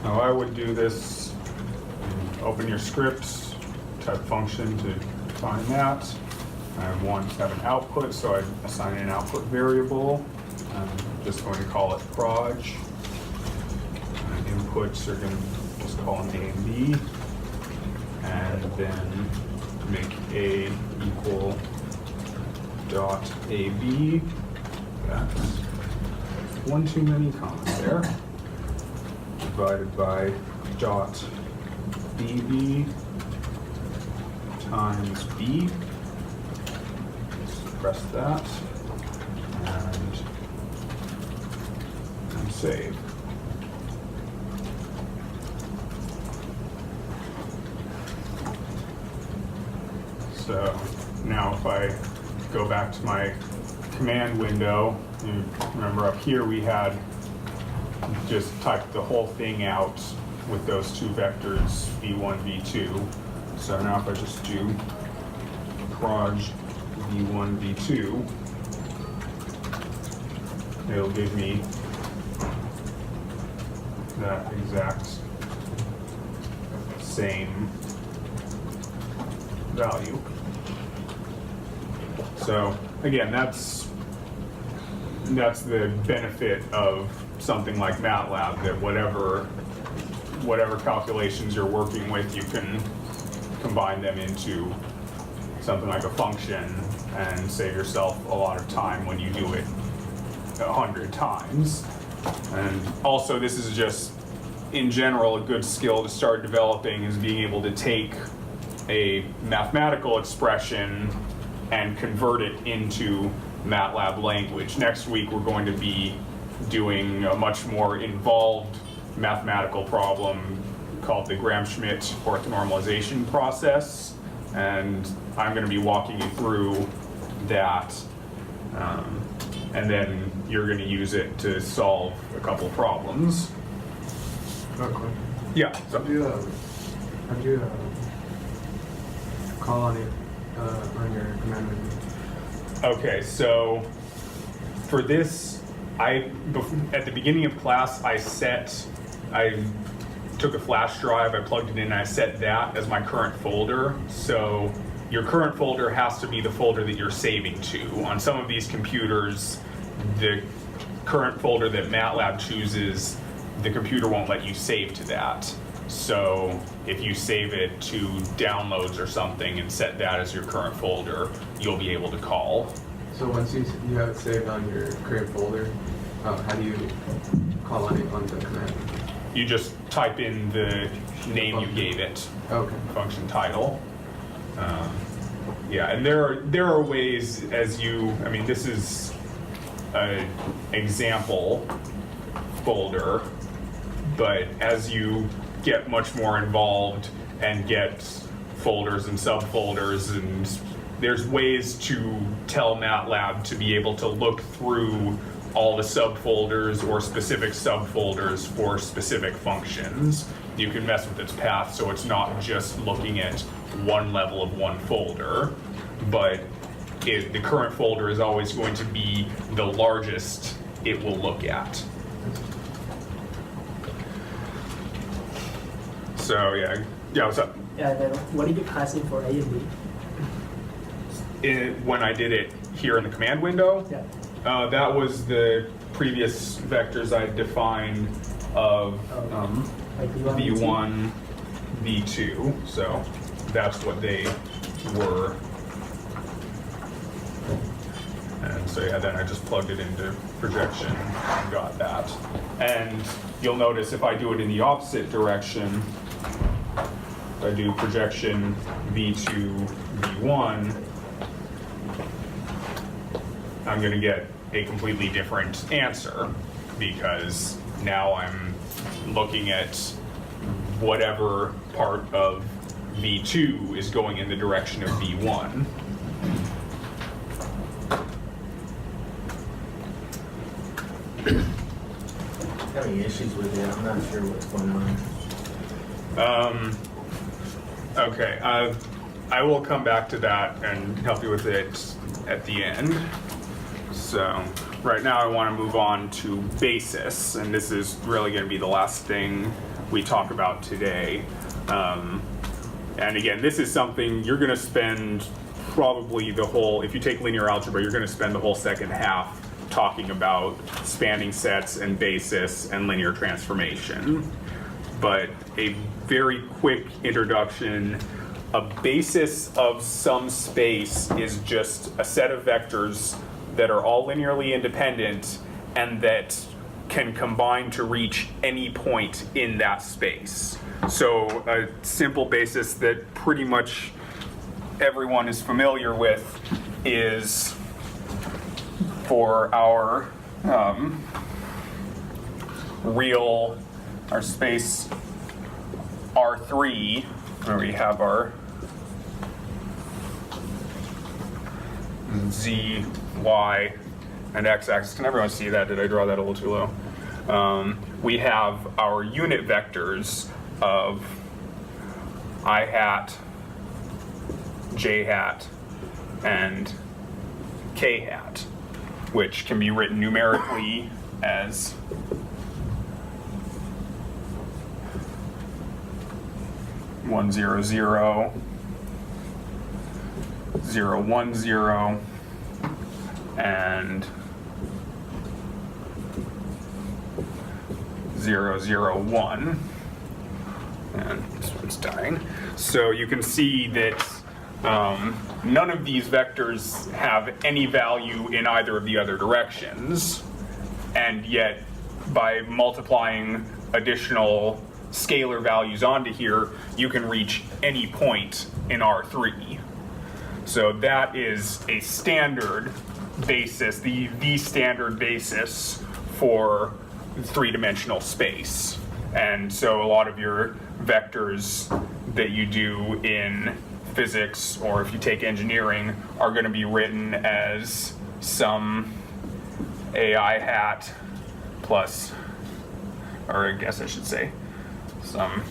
Now I would do this, open your script, type function to define that. I want to have an output, so I assign an output variable. I'm just going to call it proj. Inputs are going to just call them A and B. And then make A equal dot AB. That's one too many commas there. Divided by dot BB times B. Press that and save. So now if I go back to my command window, you remember up here we had just typed the whole thing out with those two vectors, v1, v2. So now if I just do proj v1, v2, it'll give me that exact same value. So again, that's the benefit of something like MATLAB, that whatever calculations you're working with, you can combine them into something like a function and save yourself a lot of time when you do it 100 times. And also, this is just, in general, a good skill to start developing, is being able to take a mathematical expression and convert it into MATLAB language. Next week, we're going to be doing a much more involved mathematical problem called the Gram-Schmidt orthonormalization process. And I'm going to be walking you through that. And then you're going to use it to solve a couple problems. Okay. Yeah. So. How do you call on it on your command window? Okay, so for this, at the beginning of class, I took a flash drive, I plugged it in, and I set that as my current folder. So your current folder has to be the folder that you're saving to. On some of these computers, the current folder that MATLAB chooses, the computer won't let you save to that. So if you save it to downloads or something and set that as your current folder, you'll be able to call. So once you have it saved on your current folder, how do you call on it on the command? You just type in the name you gave it. Okay. Function title. Yeah, and there are ways, this is an example folder, but as you get much more involved and get folders and subfolders, and there's ways to tell MATLAB to be able to look through all the subfolders or specific subfolders for specific functions. You can mess with its path so it's not just looking at one level of one folder, but the current folder is always going to be the largest it will look at. So yeah, what's up? Yeah, then what did you pass in for A and B? When I did it here in the command window, Yeah. That was the previous vectors I defined of Like V1, V2. So that's what they were. And so yeah, then I just plugged it into projection and got that. And you'll notice if I do it in the opposite direction, if I do projection V2, V1, I'm going to get a completely different answer, because now I'm looking at whatever part of V2 is going in the direction of V1. Having issues with it, I'm not sure what's going on. Okay, I will come back to that and help you with it at the end. So. right now I want to move on to basis, and this is really going to be the last thing we talk about today. And again, this is something you're going to spend probably the whole, if you take linear algebra, you're going to spend the whole second half talking about spanning sets and basis and linear transformation. But a very quick introduction, a basis of some space is just a set of vectors that are all linearly independent and that can combine to reach any point in that space. So a simple basis that pretty much everyone is familiar with is for our our space R3, where we have our Z, Y, and X-axis. Can everyone see that? Did I draw that a little too low? We have our unit vectors of I hat, J hat, and K hat, which can be written numerically as one zero zero, 0 1 0, and 0 0 1. And this one's dying. So you can see that none of these vectors have any value in either of the other directions, and yet by multiplying additional scalar values onto here, you can reach any point in R3. So that is a standard basis, the standard basis for three-dimensional space. And so a lot of your vectors that you do in physics, or if you take engineering, are going to be written as some AI hat plus, or I guess I should say, some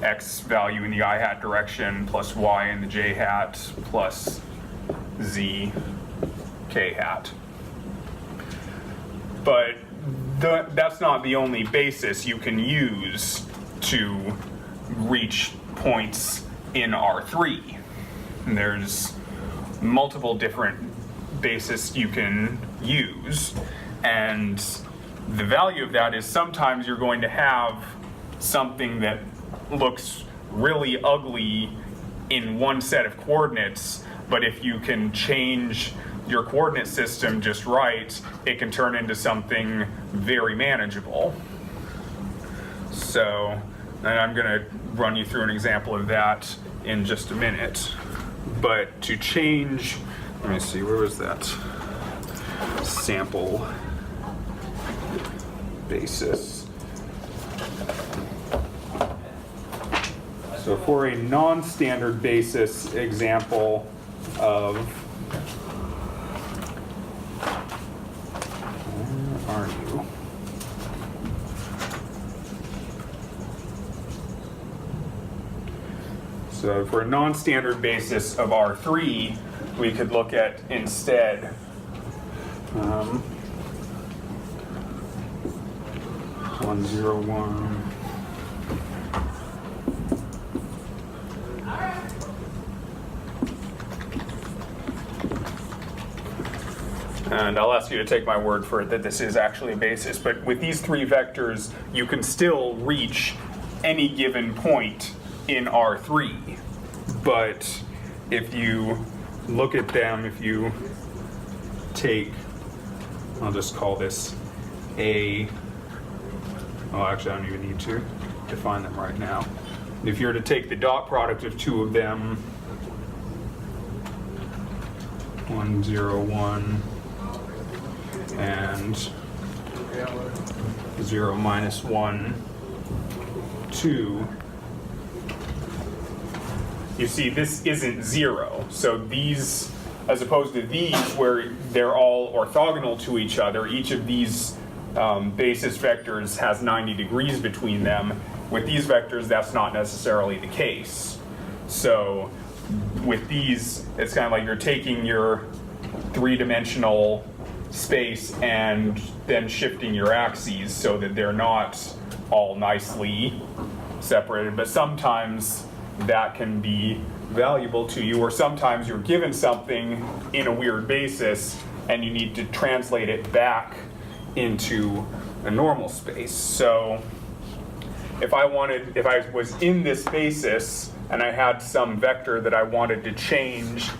X value in the I hat direction plus Y in the J hat plus Z K hat. But that's not the only basis you can use to reach points in R3. And there's multiple different bases you can use, and the value of that is sometimes you're going to have something that looks really ugly in one set of coordinates, but if you can change your coordinate system just right, it can turn into something very manageable. So, and I'm going to run you through an example of that in just a minute. But to change, let me see, where was that sample basis? So for a non-standard basis example of, where are you? So for a non-standard basis of R3, we could look at instead 101. And I'll ask you to take my word for it that this is actually a basis. But with these three vectors, you can still reach any given point in R3. But if you look at them, if you take, I'll just call this A, oh, actually I don't even need to define them right now. If you were to take the dot product of two of them, 1 0 1 and 0 minus 1 2, you see this isn't 0. So these, as opposed to these where they're all orthogonal to each other, each of these basis vectors has 90 degrees between them. With these vectors, that's not necessarily the case. So with these, it's kind of like you're taking your three-dimensional space and then shifting your axes so that they're not all nicely separated. But sometimes that can be valuable to you, or sometimes you're given something in a weird basis and you need to translate it back into a normal space. So if I was in this basis and I had some vector that I wanted to change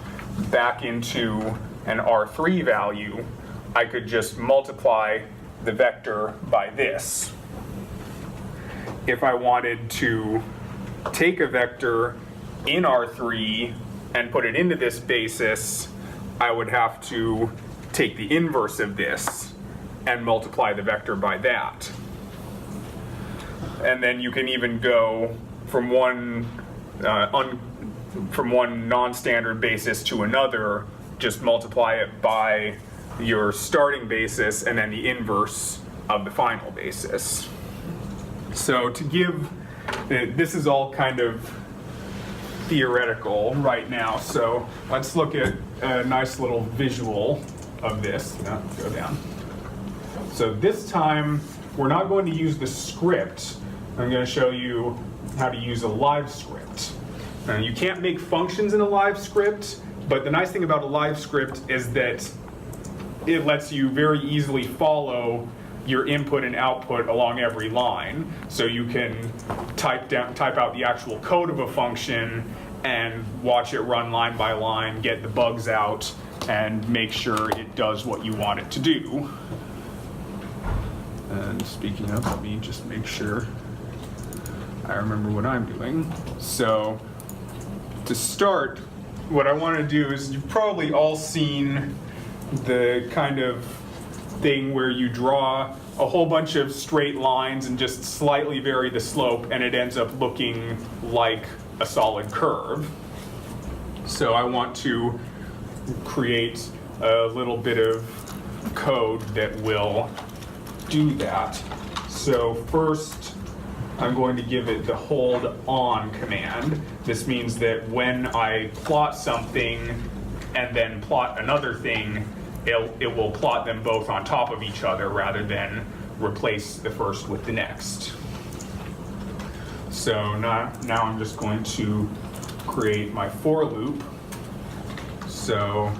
back into an R3 value, I could just multiply the vector by this. If I wanted to take a vector in R3 and put it into this basis, I would have to take the inverse of this and multiply the vector by that. And then you can even go from one non-standard basis to another, just multiply it by your starting basis and then the inverse of the final basis. So to give, this is all kind of theoretical right now, so let's look at a nice little visual of this. No, go down. So this time, we're not going to use the script. I'm going to show you how to use a live script. Now, you can't make functions in a live script, but the nice thing about a live script is that it lets you very easily follow your input and output along every line. So you can type out the actual code of a function and watch it run line by line, get the bugs out, and make sure it does what you want it to do. And speaking of, let me just make sure I remember what I'm doing. So to start, what I want to do is, you've probably all seen the kind of thing where you draw a whole bunch of straight lines and just slightly vary the slope, and it ends up looking like a solid curve. So I want to create a little bit of code that will do that. So first, I'm going to give it the hold on command. This means that when I plot something and then plot another thing, it will plot them both on top of each other rather than replace the first with the next. So now I'm just going to create my for loop. So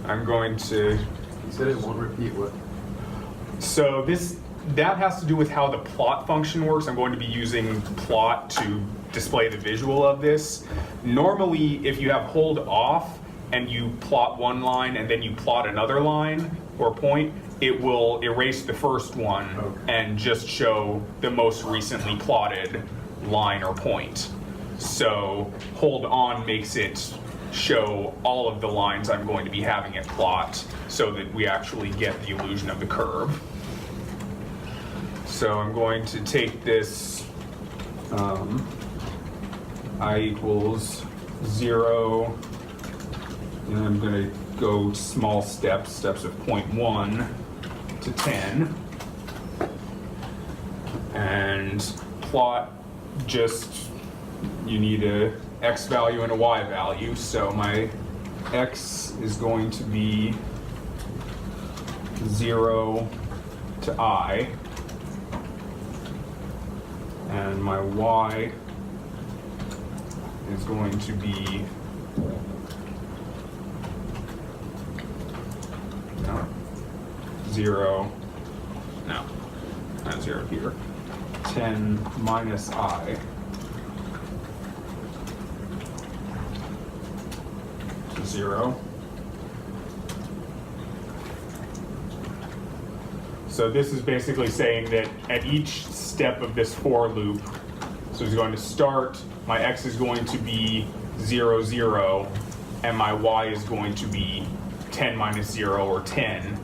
I'm going to... You said it won't repeat what? So that has to do with how the plot function works. I'm going to be using plot to display the visual of this. Normally, if you have hold off and you plot one line and then you plot another line or point, it will erase the first one and just show the most recently plotted line or point. So hold on makes it show all of the lines I'm going to be having it plot so that we actually get the illusion of the curve. So I'm going to take this I equals 0, and I'm going to go small steps of 0.1 to 10, and plot just, you need a x value and a y value, so my x is going to be 0 to I, and my y is going to be 0, no, not 0 here, 10 minus I to 0. So this is basically saying that at each step of this for loop, so it's going to start, my x is going to be 0, 0, and my y is going to be 10 minus 0 or 10.